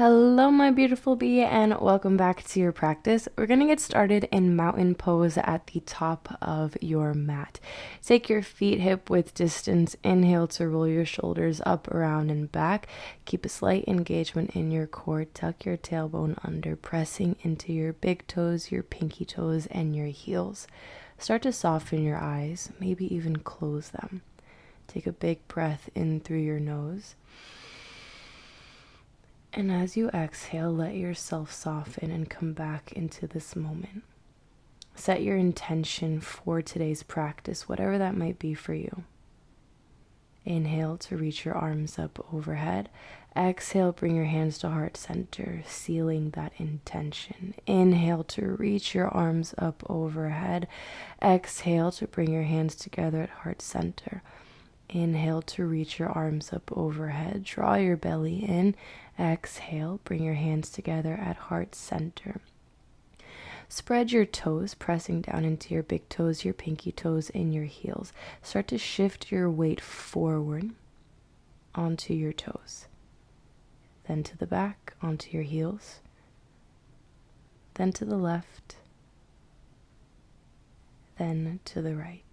Hello, my beautiful bee, and welcome back to your practice. We're going to get started in mountain pose at the top of your mat. Take your feet hip width distance. Inhale to roll your shoulders up, around, and back. Keep a slight engagement in your core. Tuck your tailbone under, pressing into your big toes, your pinky toes, and your heels. Start to soften your eyes, maybe even close them. Take a big breath in through your nose. And as you exhale, let yourself soften and come back into this moment. Set your intention for today's practice, whatever that might be for you. Inhale to reach your arms up overhead. Exhale, bring your hands to heart center, sealing that intention. Inhale to reach your arms up overhead. Exhale to bring your hands together at heart center. Inhale to reach your arms up overhead. Draw your belly in. Exhale, bring your hands together at heart center. Spread your toes, pressing down into your big toes, your pinky toes, and your heels. Start to shift your weight forward onto your toes. Then to the back, onto your heels. Then to the left. Then to the right.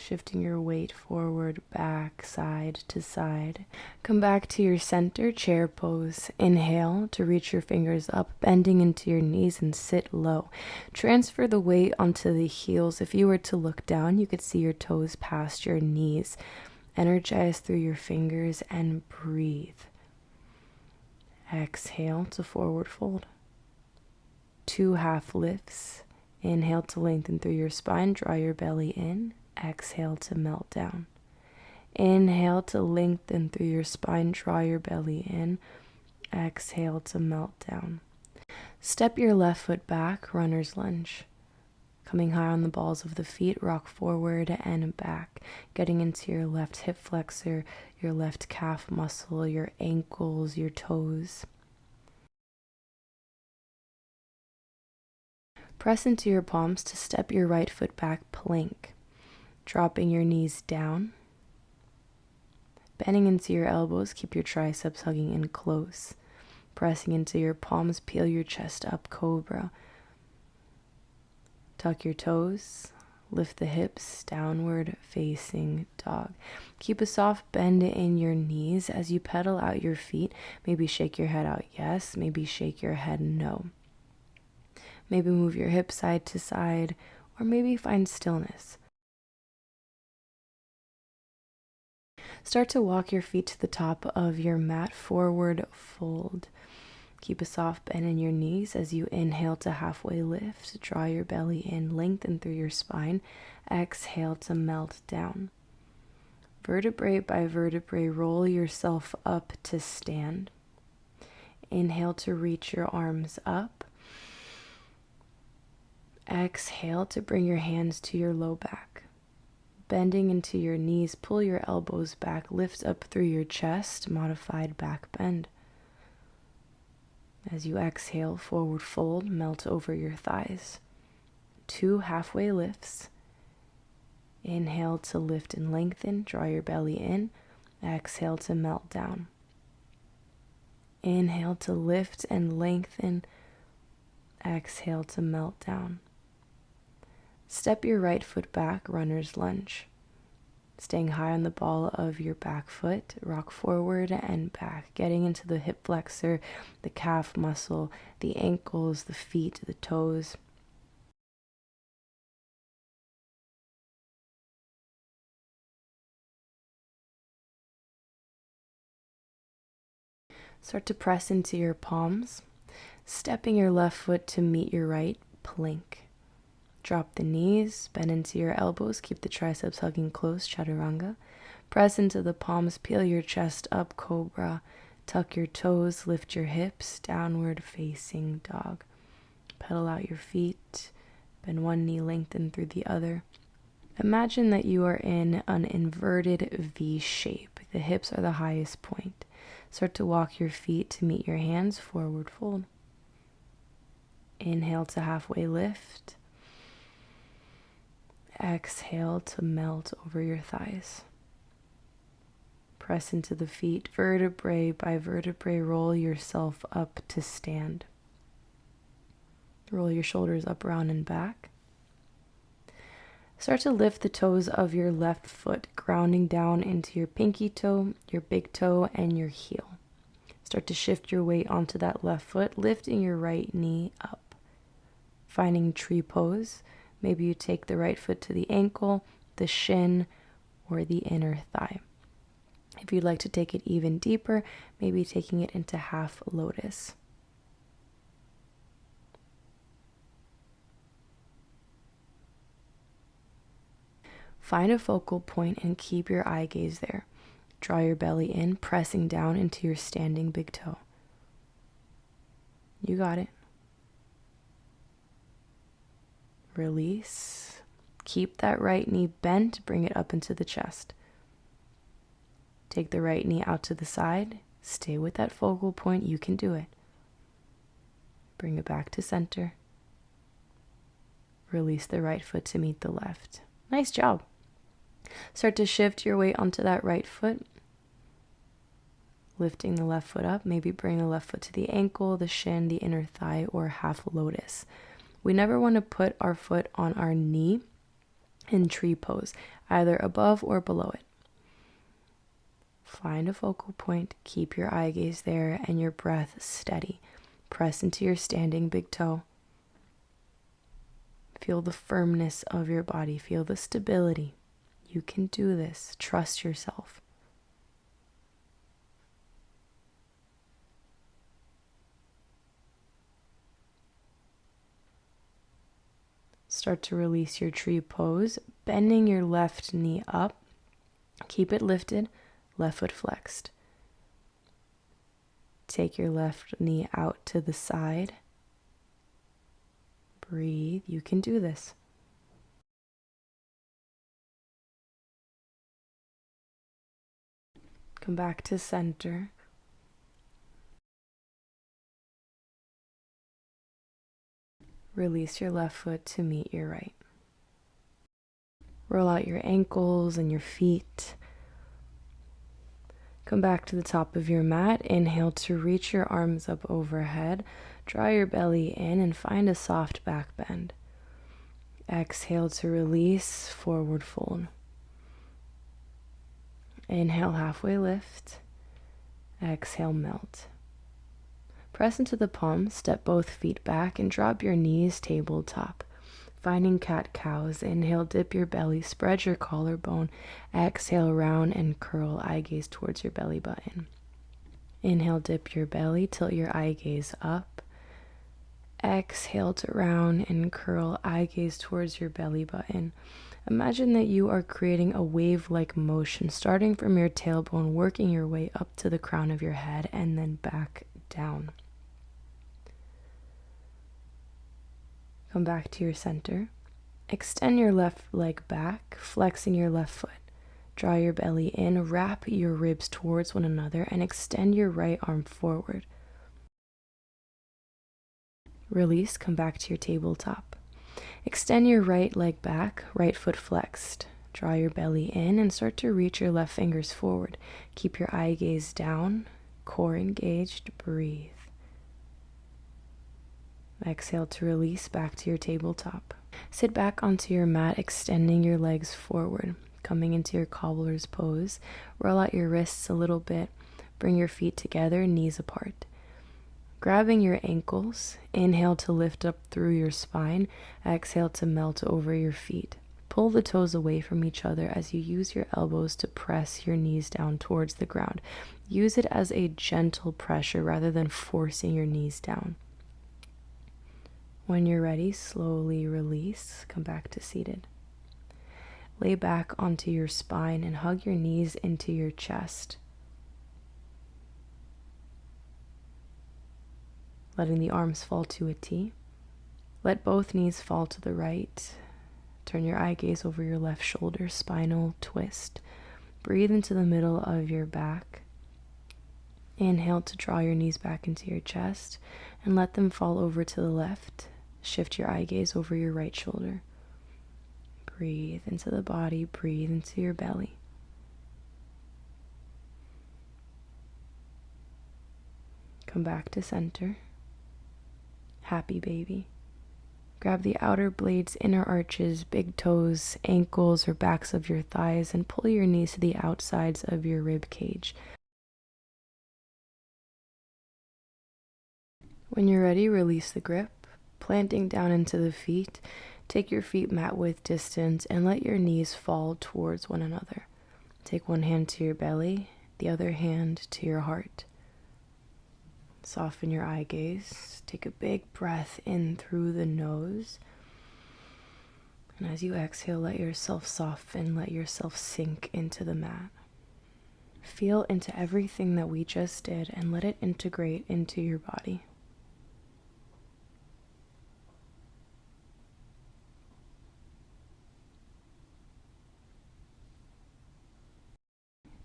Shifting your weight forward, back, side to side. Come back to your center, chair pose. Inhale to reach your fingers up, bending into your knees and sit low. Transfer the weight onto the heels. If you were to look down, you could see your toes past your knees. Energize through your fingers and breathe. Exhale to forward fold. 2 half lifts. Inhale to lengthen through your spine, draw your belly in. Exhale to melt down. Inhale to lengthen through your spine, draw your belly in. Exhale to melt down. Step your left foot back, runner's lunge. Coming high on the balls of the feet, rock forward and back. Getting into your left hip flexor, your left calf muscle, your ankles, your toes. Press into your palms to step your right foot back, plank. Dropping your knees down. Bending into your elbows, keep your triceps hugging in close. Pressing into your palms, peel your chest up, Cobra. Tuck your toes, lift the hips, downward facing dog. Keep a soft bend in your knees as you pedal out your feet. Maybe shake your head out yes, maybe shake your head no. Maybe move your hips side to side, or maybe find stillness. Start to walk your feet to the top of your mat, forward fold. Keep a soft bend in your knees as you inhale to halfway lift. Draw your belly in, lengthen through your spine. Exhale to melt down. Vertebrae by vertebrae, roll yourself up to stand. Inhale to reach your arms up. Exhale to bring your hands to your low back. Bending into your knees, pull your elbows back, lift up through your chest, modified back bend. As you exhale, forward fold, melt over your thighs. 2 halfway lifts. Inhale to lift and lengthen, draw your belly in. Exhale to melt down. Inhale to lift and lengthen. Exhale to melt down. Step your right foot back, runner's lunge. Staying high on the ball of your back foot, rock forward and back, getting into the hip flexor, the calf muscle, the ankles, the feet, the toes. Start to press into your palms, stepping your left foot to meet your right, plank. Drop the knees, bend into your elbows, keep the triceps hugging close, chaturanga. Press into the palms, peel your chest up, Cobra. Tuck your toes, lift your hips, downward facing dog. Pedal out your feet, bend one knee, lengthen through the other. Imagine that you are in an inverted V shape. The hips are the highest point. Start to walk your feet to meet your hands, forward fold. Inhale to halfway lift. Exhale to melt over your thighs. Press into the feet, vertebrae by vertebrae. Roll yourself up to stand. Roll your shoulders up, round, and back. Start to lift the toes of your left foot, grounding down into your pinky toe, your big toe, and your heel. Start to shift your weight onto that left foot, lifting your right knee up. Finding tree pose. Maybe you take the right foot to the ankle, the shin, or the inner thigh. If you'd like to take it even deeper, maybe taking it into half lotus. Find a focal point and keep your eye gaze there. Draw your belly in, pressing down into your standing big toe. You got it. Release. Keep that right knee bent, bring it up into the chest. Take the right knee out to the side. Stay with that focal point. You can do it. Bring it back to center. Release the right foot to meet the left. Nice job. Start to shift your weight onto that right foot. Lifting the left foot up. Maybe bring the left foot to the ankle, the shin, the inner thigh, or half lotus. We never want to put our foot on our knee in tree pose, either above or below it. Find a focal point, keep your eye gaze there, and your breath steady. Press into your standing big toe. Feel the firmness of your body, feel the stability. You can do this. Trust yourself. Start to release your tree pose, bending your left knee up. Keep it lifted, left foot flexed. Take your left knee out to the side. Breathe. You can do this. Come back to center. Release your left foot to meet your right. Roll out your ankles and your feet. Come back to the top of your mat. Inhale to reach your arms up overhead. Draw your belly in and find a soft back bend. Exhale to release, forward fold. Inhale, halfway lift. Exhale, melt. Press into the palms, step both feet back, and drop your knees tabletop. Finding cat-cows, inhale, dip your belly, spread your collarbone. Exhale, round and curl, eye gaze towards your belly button. Inhale, dip your belly, tilt your eye gaze up. Exhale to round and curl, eye gaze towards your belly button. Imagine that you are creating a wave-like motion, starting from your tailbone, working your way up to the crown of your head, and then back down. Come back to your center. Extend your left leg back, flexing your left foot. Draw your belly in, wrap your ribs towards one another, and extend your right arm forward. Release, come back to your tabletop. Extend your right leg back, right foot flexed. Draw your belly in and start to reach your left fingers forward. Keep your eye gaze down, core engaged, breathe. Exhale to release, back to your tabletop. Sit back onto your mat, extending your legs forward, coming into your cobbler's pose. Roll out your wrists a little bit, bring your feet together, knees apart. Grabbing your ankles, inhale to lift up through your spine, exhale to melt over your feet. Pull the toes away from each other as you use your elbows to press your knees down towards the ground. Use it as a gentle pressure rather than forcing your knees down. When you're ready, slowly release, come back to seated. Lay back onto your spine and hug your knees into your chest. Letting the arms fall to a T. Let both knees fall to the right. Turn your eye gaze over your left shoulder, spinal twist. Breathe into the middle of your back. Inhale to draw your knees back into your chest and let them fall over to the left. Shift your eye gaze over your right shoulder. Breathe into the body, breathe into your belly. Come back to center. Happy baby. Grab the outer blades, inner arches, big toes, ankles, or backs of your thighs, and pull your knees to the outsides of your rib cage. When you're ready, release the grip, planting down into the feet. Take your feet mat width distance and let your knees fall towards one another. Take one hand to your belly, the other hand to your heart. Soften your eye gaze. Take a big breath in through the nose. And as you exhale, let yourself soften, let yourself sink into the mat. Feel into everything that we just did and let it integrate into your body.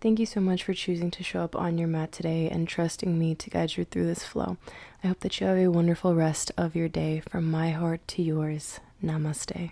Thank you so much for choosing to show up on your mat today and trusting me to guide you through this flow. I hope that you have a wonderful rest of your day. From my heart to yours, namaste.